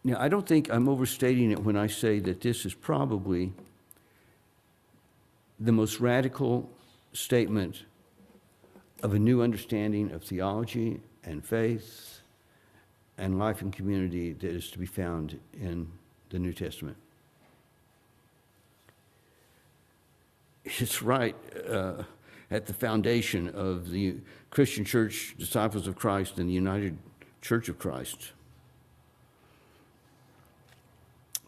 Now, I don't think I'm overstating it when I say that this is probably the most radical statement of a new understanding of theology and faith and life and community that is to be found in the New Testament. It's right at the foundation of the Christian Church, Disciples of Christ, and the United Church of Christ.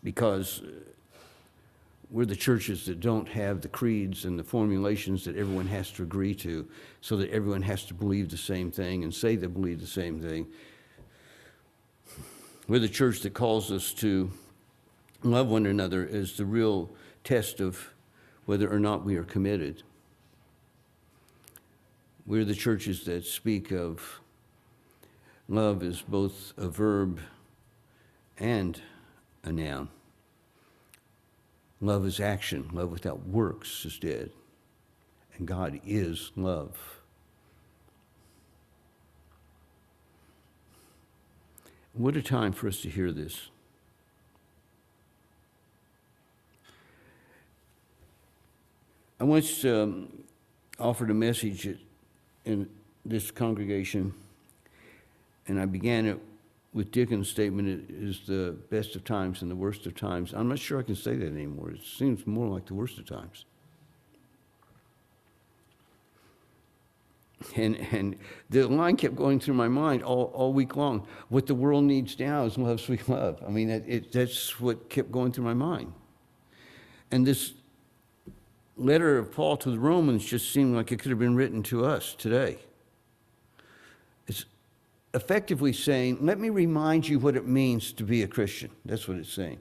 Because we're the churches that don't have the creeds and the formulations that everyone has to agree to, so that everyone has to believe the same thing and say they believe the same thing. We're the church that calls us to love one another as the real test of whether or not we are committed. We're the churches that speak of love as both a verb and a noun. Love is action. Love without works is dead. And God is love. What a time for us to hear this. I once offered a message in this congregation, and I began it with Dickens' statement, "It is the best of times and the worst of times." I'm not sure I can say that anymore. It seems more like the worst of times. And the line kept going through my mind all week long. What the world needs now is love, sweet love. I mean, that's what kept going through my mind. And this letter of Paul to the Romans just seemed like it could have been written to us today. It's effectively saying, let me remind you what it means to be a Christian. That's what it's saying.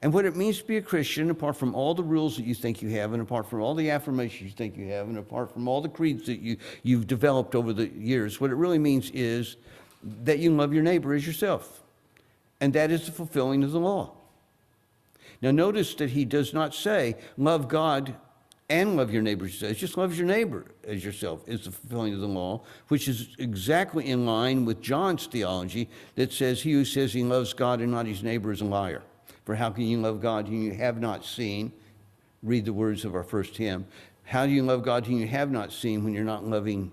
And what it means to be a Christian, apart from all the rules that you think you have, and apart from all the affirmations you think you have, and apart from all the creeds that you've developed over the years, what it really means is that you love your neighbor as yourself. And that is the fulfilling of the law. Now notice that he does not say, love God and love your neighbor as yourself. It's just love your neighbor as yourself is the fulfilling of the law, which is exactly in line with John's theology that says, he who says he loves God and not his neighbor is a liar. For how can you love God whom you have not seen? Read the words of our first hymn. How do you love God whom you have not seen when you're not loving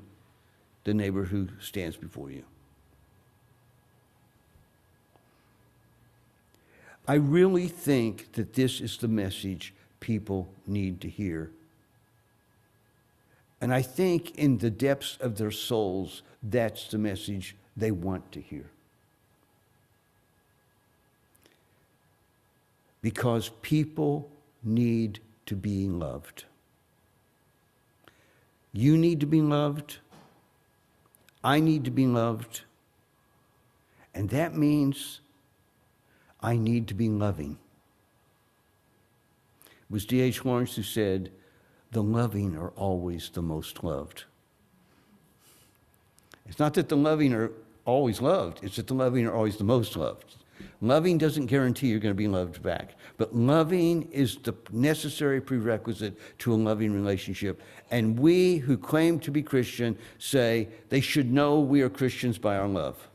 the neighbor who stands before you? I really think that this is the message people need to hear. And I think in the depths of their souls, that's the message they want to hear. Because people need to be loved. You need to be loved. I need to be loved. And that means I need to be loving. It was D.H. Lawrence who said, the loving are always the most loved. It's not that the loving are always loved, it's that the loving are always the most loved. Loving doesn't guarantee you're going to be loved back, but loving is the necessary prerequisite to a loving relationship. And we who claim to be Christian say they should know we are Christians by our love.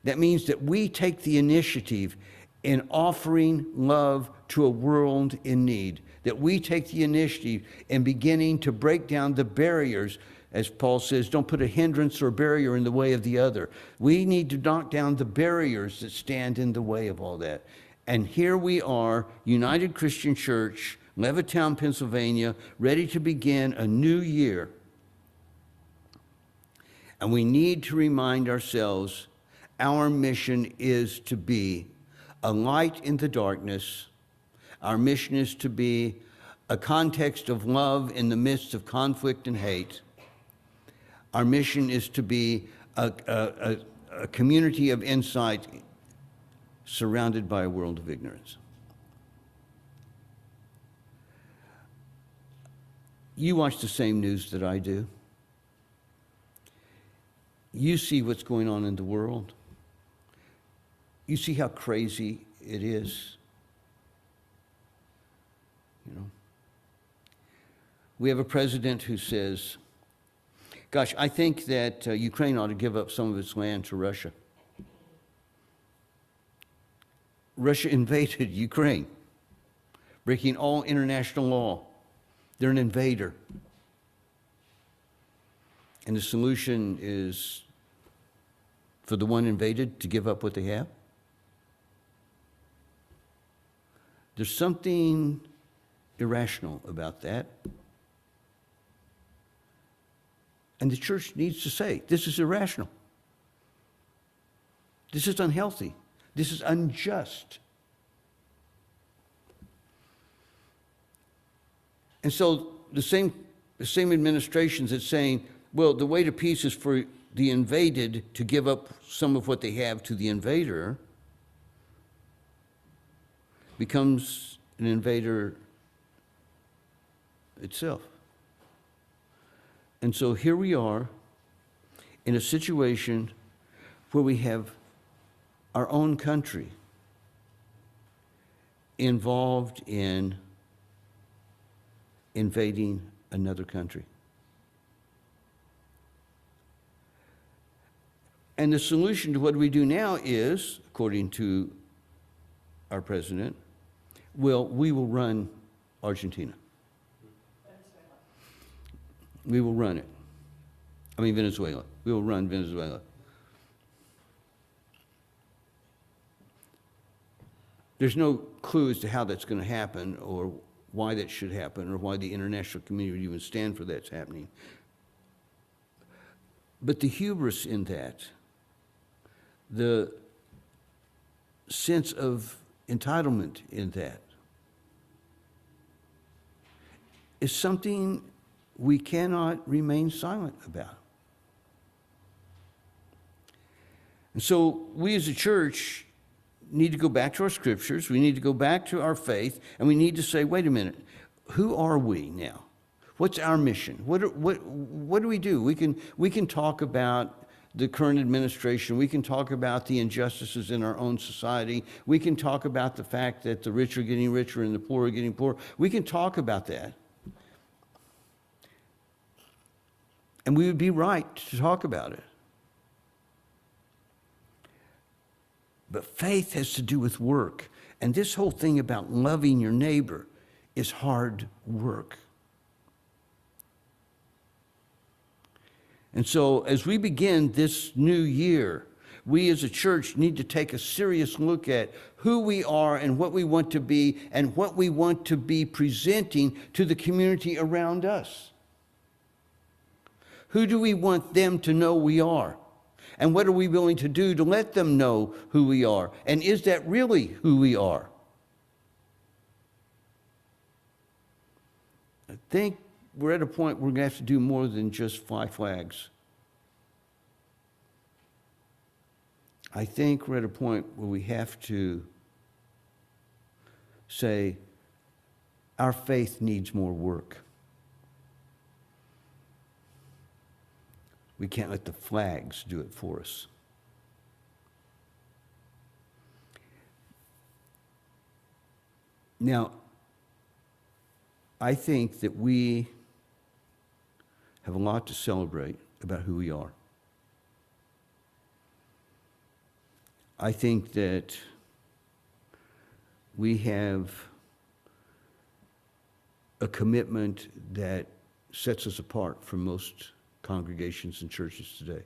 That means that we take the initiative in offering love to a world in need, that we take the initiative in beginning to break down the barriers. As Paul says, don't put a hindrance or a barrier in the way of the other. We need to knock down the barriers that stand in the way of all that. And here we are, United Christian Church, Levittown, Pennsylvania, ready to begin a new year. And we need to remind ourselves our mission is to be a light in the darkness. Our mission is to be a context of love in the midst of conflict and hate. Our mission is to be a community of insight surrounded by a world of ignorance. You watch the same news that I do. You see what's going on in the world. You see how crazy it is. You know, we have a president who says, gosh, I think that Ukraine ought to give up some of its land to Russia. Russia invaded Ukraine, breaking all international law. They're an invader. And the solution is for the one invaded to give up what they have? There's something irrational about that. And the church needs to say, this is irrational. This is unhealthy. This is unjust. And so the same administrations that's saying, well, the way to peace is for the invaded to give up some of what they have to the invader, becomes an invader itself. And so here we are in a situation where we have our own country involved in invading another country. And the solution to what we do now is, according to our president, we will run Argentina. We will run it. I mean, Venezuela. We will run Venezuela. There's no clue as to how that's going to happen or why that should happen or why the international community would even stand for that's happening. But the hubris in that, the sense of entitlement in that, is something we cannot remain silent about. And so we as a church need to go back to our scriptures, we need to go back to our faith, and we need to say, wait a minute, who are we now? What's our mission? What do we do? We can talk about the current administration. We can talk about the injustices in our own society. We can talk about the fact that the rich are getting richer and the poor are getting poorer. We can talk about that. And we would be right to talk about it. But faith has to do with work. And this whole thing about loving your neighbor is hard work. And so as we begin this new year, we as a church need to take a serious look at who we are and what we want to be and what we want to be presenting to the community around us. Who do we want them to know we are? And what are we willing to do to let them know who we are? And is that really who we are? I think we're at a point where we're going to have to do more than just fly flags. I think we're at a point where we have to say, our faith needs more work. We can't let the flags do it for us. Now, I think that we have a lot to celebrate about who we are. I think that we have a commitment that sets us apart from most congregations and churches today.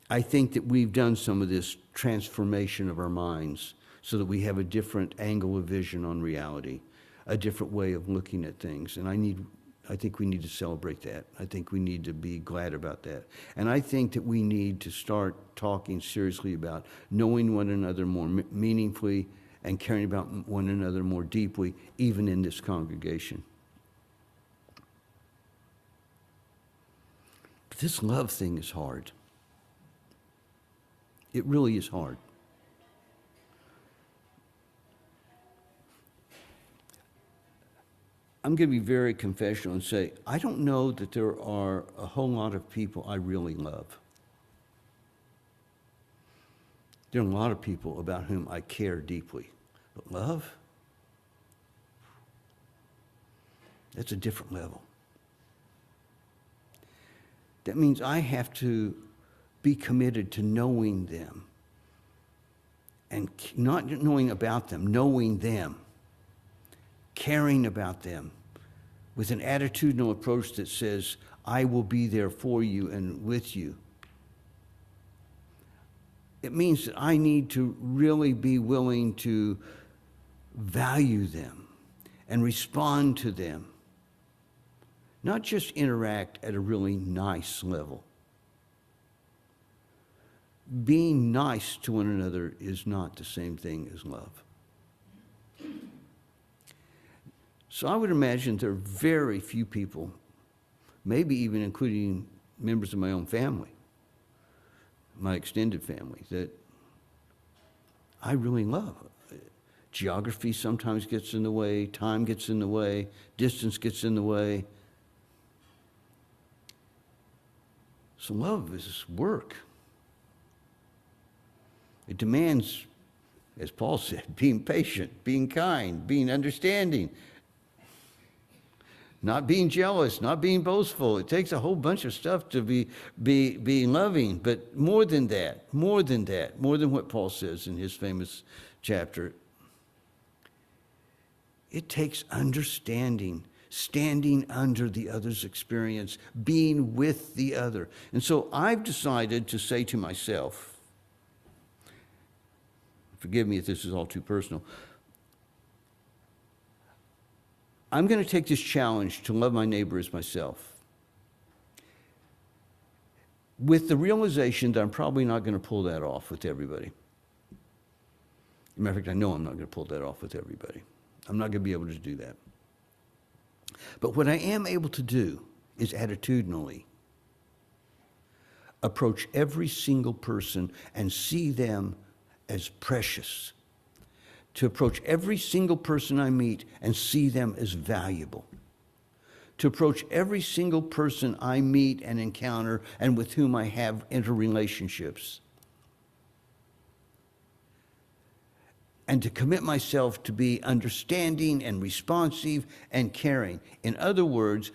I think that we've done some of this transformation of our minds so that we have a different angle of vision on reality, a different way of looking at things. And I think we need to celebrate that. I think we need to be glad about that. And I think that we need to start talking seriously about knowing one another more meaningfully and caring about one another more deeply, even in this congregation. But this love thing is hard. It really is hard. I'm going to be very confessional and say, I don't know that there are a whole lot of people I really love. There are a lot of people about whom I care deeply. But love? That's a different level. That means I have to be committed to knowing them and not knowing about them, knowing them, caring about them, with an attitudinal approach that says, I will be there for you and with you. It means that I need to really be willing to value them and respond to them, not just interact at a really nice level. Being nice to one another is not the same thing as love. So I would imagine there are very few people, maybe even including members of my own family, my extended family, that I really love. Geography sometimes gets in the way, time gets in the way, distance gets in the way. So love is work. It demands, as Paul said, being patient, being kind, being understanding, not being jealous, not being boastful. It takes a whole bunch of stuff to be loving, but more than more than what Paul says in his famous chapter, it takes understanding, standing under the other's experience, being with the other. And so I've decided to say to myself, forgive me if this is all too personal, I'm going to take this challenge to love my neighbor as myself, with the realization that I'm probably not going to pull that off with everybody. As a matter of fact, I know I'm not going to pull that off with everybody. I'm not going to be able to do that. But what I am able to do is attitudinally approach every single person and see them as precious. To approach every single person I meet and see them as valuable. To approach every single person I meet and encounter and with whom I have interrelationships. And to commit myself to be understanding and responsive and caring. In other words,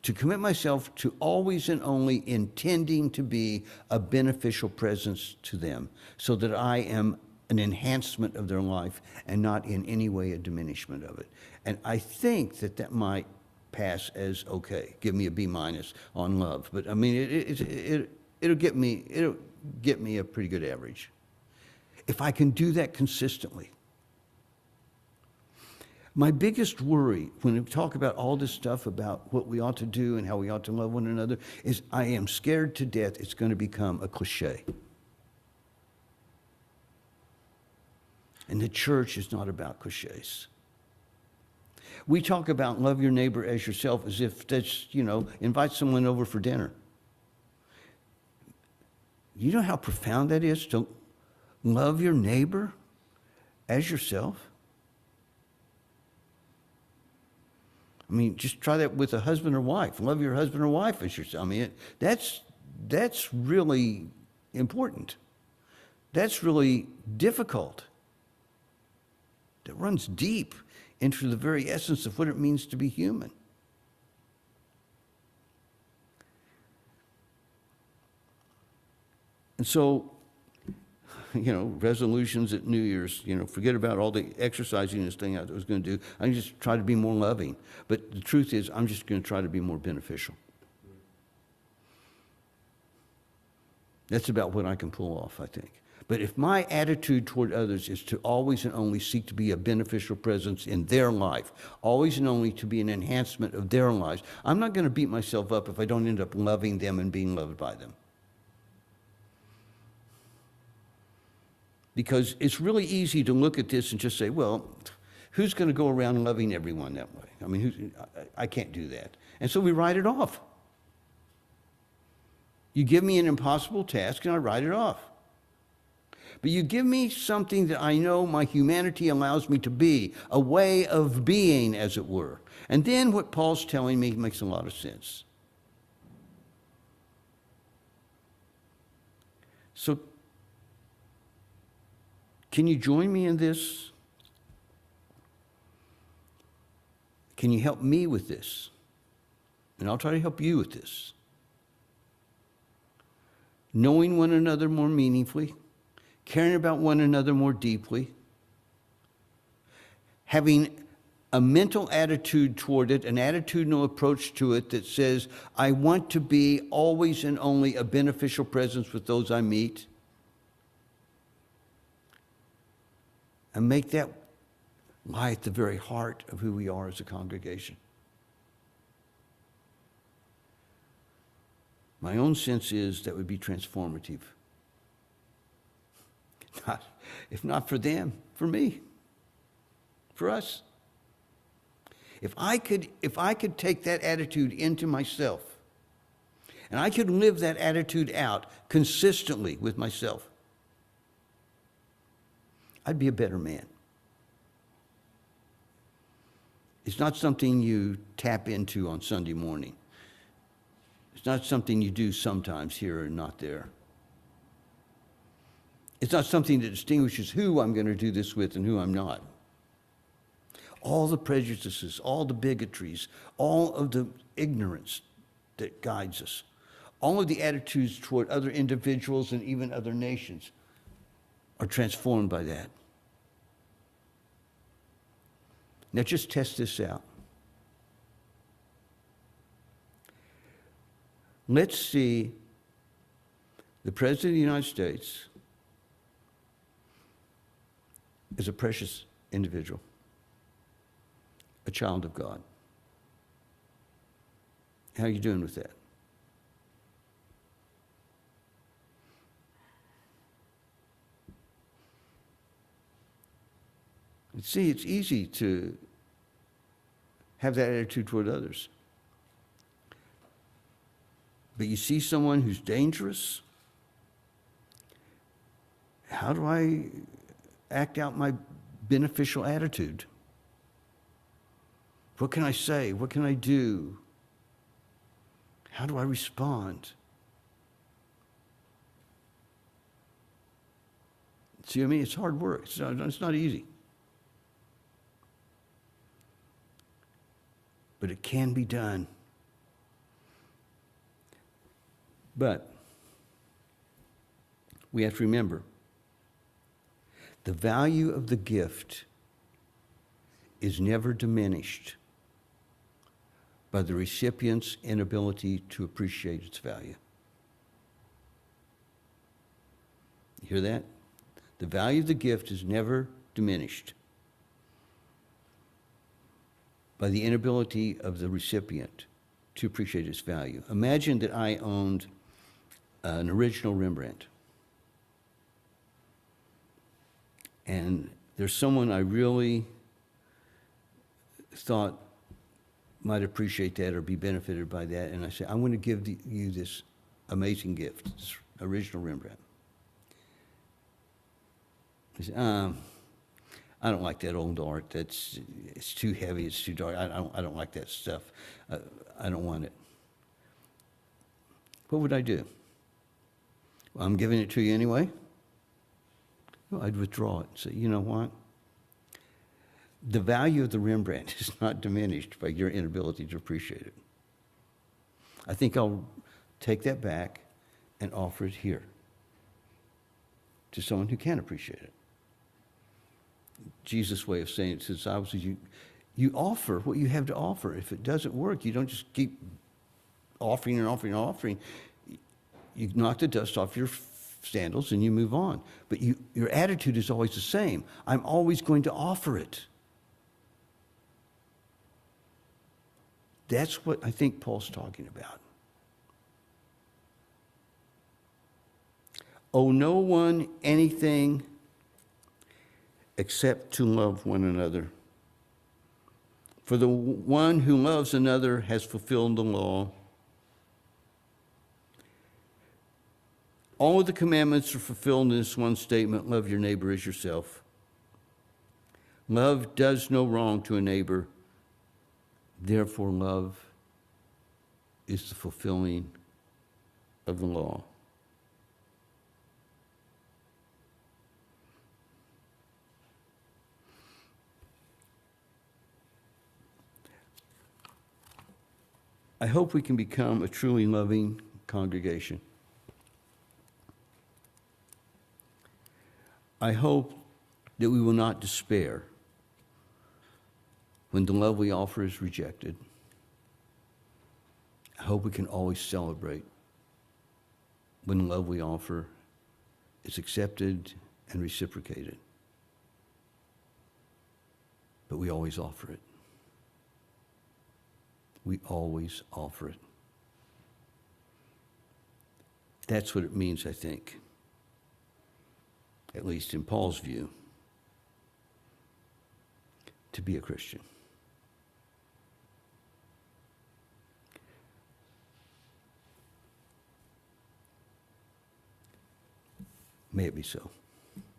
to commit myself to always and only intending to be a beneficial presence to them, so that I am an enhancement of their life and not in any way a diminishment of it. And I think that that might pass as okay. Give me a B- on love. But I mean, it'll get me a pretty good average. If I can do that consistently. My biggest worry when we talk about all this stuff about what we ought to do and how we ought to love one another is I am scared to death it's going to become a cliche. And the church is not about cliches. We talk about love your neighbor as yourself as if that's, invite someone over for dinner. You know how profound that is to love your neighbor as yourself? I mean, just try that with a husband or wife. Love your husband or wife as yourself. I mean, that's really important. That's really difficult. That runs deep into the very essence of what it means to be human. And so, resolutions at New Year's, forget about all the exercising this thing I was going to do. I just try to be more loving. But the truth is, I'm just going to try to be more beneficial. That's about what I can pull off, I think. But if my attitude toward others is to always and only seek to be a beneficial presence in their life, always and only to be an enhancement of their lives, I'm not going to beat myself up if I don't end up loving them and being loved by them. Because it's really easy to look at this and just say, well, who's going to go around loving everyone that way? I mean, I can't do that. And so we write it off. You give me an impossible task and I write it off. But you give me something that I know my humanity allows me to be, a way of being, as it were. And then what Paul's telling me makes a lot of sense. So, can you join me in this? Can you help me with this? And I'll try to help you with this. Knowing one another more meaningfully, caring about one another more deeply, having a mental attitude toward it, an attitudinal approach to it that says, I want to be always and only a beneficial presence with those I meet, and make that lie at the very heart of who we are as a congregation. My own sense is that would be transformative. If not for them, for me, for us. If I could take that attitude into myself, and I could live that attitude out consistently with myself, I'd be a better man. It's not something you tap into on Sunday morning. It's not something you do sometimes here and not there. It's not something that distinguishes who I'm going to do this with and who I'm not. All the prejudices, all the bigotries, all of the ignorance that guides us, all of the attitudes toward other individuals and even other nations are transformed by that. Now just test this out. Let's see the President of the United States as a precious individual, a child of God. How are you doing with that? And see, it's easy to have that attitude toward others. But you see someone who's dangerous, how do I act out my beneficial attitude? What can I say? What can I do? How do I respond? See what I mean? It's hard work. It's not easy. But it can be done. But we have to remember, the value of the gift is never diminished by the recipient's inability to appreciate its value. You hear that? The value of the gift is never diminished by the inability of the recipient to appreciate its value. Imagine that I owned an original Rembrandt, and there's someone I really thought might appreciate that or be benefited by that, and I say, I want to give you this amazing gift, this original Rembrandt. He said, I don't like that old art. It's too heavy. It's too dark. I don't like that stuff. I don't want it. What would I do? Well, I'm giving it to you anyway. Well, I'd withdraw it and say, you know what? The value of the Rembrandt is not diminished by your inability to appreciate it. I think I'll take that back and offer it here to someone who can appreciate it. Jesus' way of saying it to the disciples is you offer what you have to offer. If it doesn't work, you don't just keep offering and offering and offering. You knock the dust off your sandals and you move on. But your attitude is always the same. I'm always going to offer it. That's what I think Paul's talking about. Owe no one anything except to love one another. For the one who loves another has fulfilled the law. All of the commandments are fulfilled in this one statement: love your neighbor as yourself. Love does no wrong to a neighbor. Therefore, love is the fulfilling of the law. I hope we can become a truly loving congregation. I hope that we will not despair when the love we offer is rejected. I hope we can always celebrate when the love we offer is accepted and reciprocated. But we always offer it. We always offer it. That's what it means, I think, at least in Paul's view, to be a Christian. May it be so.